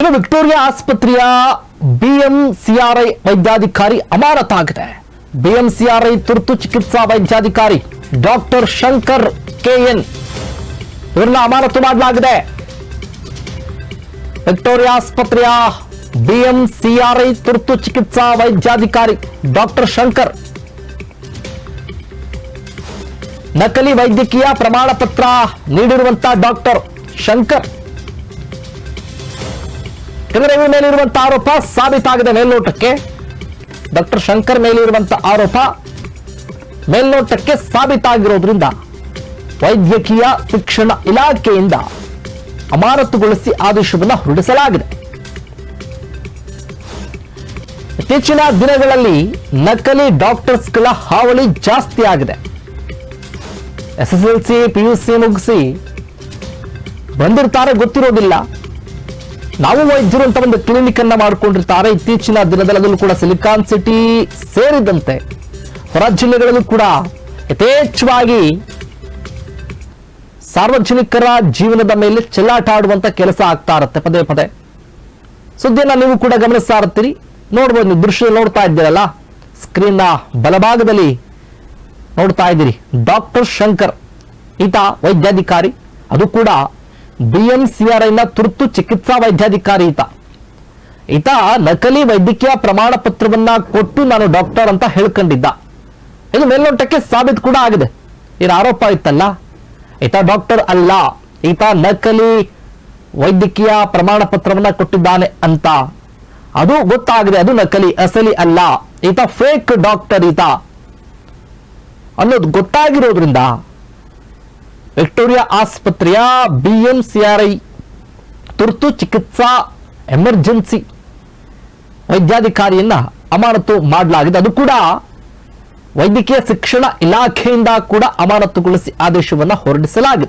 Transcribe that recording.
ಇನ್ನು ವಿಕ್ಟೋರಿಯಾ ಆಸ್ಪತ್ರೆಯ ಬಿಎಂಸಿಆರ್ಐ ವೈದ್ಯಾಧಿಕಾರಿ ಅಮಾನತಾಗಿದೆ. ಬಿಎಂಸಿಆರ್ಐ ತುರ್ತು ಚಿಕಿತ್ಸಾ ವೈದ್ಯಾಧಿಕಾರಿ ಡಾಕ್ಟರ್ ಶಂಕರ್ ಕೆಎನ್ ಇವರನ್ನ ಅಮಾನತು ಮಾಡಲಾಗಿದೆ. ವಿಕ್ಟೋರಿಯಾ ಆಸ್ಪತ್ರೆಯ ಬಿಎಂಸಿಆರ್ಐ ತುರ್ತು ಚಿಕಿತ್ಸಾ ವೈದ್ಯಾಧಿಕಾರಿ ಡಾಕ್ಟರ್ ಶಂಕರ್ ನಕಲಿ ವೈದ್ಯಕೀಯ ಪ್ರಮಾಣ ಪತ್ರ ನೀಡಿರುವಂತಹ ಡಾಕ್ಟರ್ ಶಂಕರ್ ಇವರ ಮೇಲಿರುವಂತಹ ಆರೋಪ ಸಾಬೀತಾಗಿದೆ. ಮೇಲ್ನೋಟಕ್ಕೆ ಡಾಕ್ಟರ್ ಶಂಕರ್ ಮೇಲಿರುವಂತಹ ಆರೋಪ ಮೇಲ್ನೋಟಕ್ಕೆ ಸಾಬೀತಾಗಿರೋದ್ರಿಂದ ವೈದ್ಯಕೀಯ ಶಿಕ್ಷಣ ಇಲಾಖೆಯಿಂದ ಅಮಾನತುಗೊಳಿಸಿ ಆದೇಶವನ್ನು ಹೊರಡಿಸಲಾಗಿದೆ. ಇತ್ತೀಚಿನ ದಿನಗಳಲ್ಲಿ ನಕಲಿ ಡಾಕ್ಟರ್ಸ್ಗಳ ಹಾವಳಿ ಜಾಸ್ತಿ ಆಗಿದೆ. SSLC PUC ಮುಗಿಸಿ ಬಂದಿರ್ತಾರೆ, ಗೊತ್ತಿರೋದಿಲ್ಲ. ನಾವು ವೈದ್ಯರು ಅಂತ ಒಂದು ಕ್ಲಿನಿಕ್ ಅನ್ನ ಮಾಡಿಕೊಂಡಿರ್ತಾರೆ. ಇತ್ತೀಚಿನ ದಿನದಲ್ಲೂ ಕೂಡ ಸಿಲಿಕಾನ್ ಸಿಟಿ ಸೇರಿದಂತೆ ಹೊರ ಜಿಲ್ಲೆಗಳಲ್ಲೂ ಕೂಡ ಯಥೇಚ್ಛವಾಗಿ ಸಾರ್ವಜನಿಕರ ಜೀವನದ ಮೇಲೆ ಚೆಲ್ಲಾಟ ಆಡುವಂತ ಕೆಲಸ ಆಗ್ತಾ ಇರುತ್ತೆ. ಪದೇ ಪದೇ ಸುದ್ದಿಯನ್ನ ನೀವು ಕೂಡ ಗಮನಿಸ್ತಾ ಇರ್ತೀರಿ. ನೋಡ್ಬೋದು, ನೀವು ದೃಶ್ಯ ನೋಡ್ತಾ ಇದ್ದೀರಲ್ಲ, ಸ್ಕ್ರೀನ್ ನ ಬಲಭಾಗದಲ್ಲಿ ನೋಡ್ತಾ ಇದ್ದೀರಿ. ಡಾಕ್ಟರ್ ಶಂಕರ್ ಈತ ವೈದ್ಯಾಧಿಕಾರಿ, ಅದು ಕೂಡ ಬಿಎಂಸಿಆರ್ಐ ನ ತುರ್ತು ಚಿಕಿತ್ಸಾ ವೈದ್ಯಾಧಿಕಾರಿ. ಈತ ನಕಲಿ ವೈದ್ಯಕೀಯ ಪ್ರಮಾಣ ಪತ್ರವನ್ನ ಕೊಟ್ಟು ನಾನು ಡಾಕ್ಟರ್ ಅಂತ ಹೇಳ್ಕೊಂಡಿದ್ದ. ಇದು ಮೇಲ್ನೋಟಕ್ಕೆ ಸಾಬೀತು ಕೂಡ ಆಗಿದೆ. ಏನು ಆರೋಪ ಇತ್ತಲ್ಲ, ಈತ ಡಾಕ್ಟರ್ ಅಲ್ಲ, ಈತ ನಕಲಿ ವೈದ್ಯಕೀಯ ಪ್ರಮಾಣ ಪತ್ರವನ್ನ ಕೊಟ್ಟಿದ್ದಾನೆ ಅಂತ ಅದು ಗೊತ್ತಾಗಿದೆ. ಅದು ನಕಲಿ, ಅಸಲಿ ಅಲ್ಲ, ಈತ ಫೇಕ್ ಡಾಕ್ಟರ್ ಈತ ಅನ್ನೋದು ಗೊತ್ತಾಗಿರೋದ್ರಿಂದ ವಿಕ್ಟೋರಿಯಾ ಆಸ್ಪತ್ರೆಯ ಬಿಎಂಸಿಆರ್ಐ ತುರ್ತು ಚಿಕಿತ್ಸಾ ಎಮರ್ಜೆನ್ಸಿ ವೈದ್ಯಾಧಿಕಾರಿಯನ್ನ ಅಮಾನತು ಮಾಡಲಾಗಿದೆ. ಅದು ಕೂಡ ವೈದ್ಯಕೀಯ ಶಿಕ್ಷಣ ಇಲಾಖೆಯಿಂದ ಕೂಡ ಅಮಾನತುಗೊಳಿಸಿ ಆದೇಶವನ್ನು ಹೊರಡಿಸಲಾಗಿದೆ.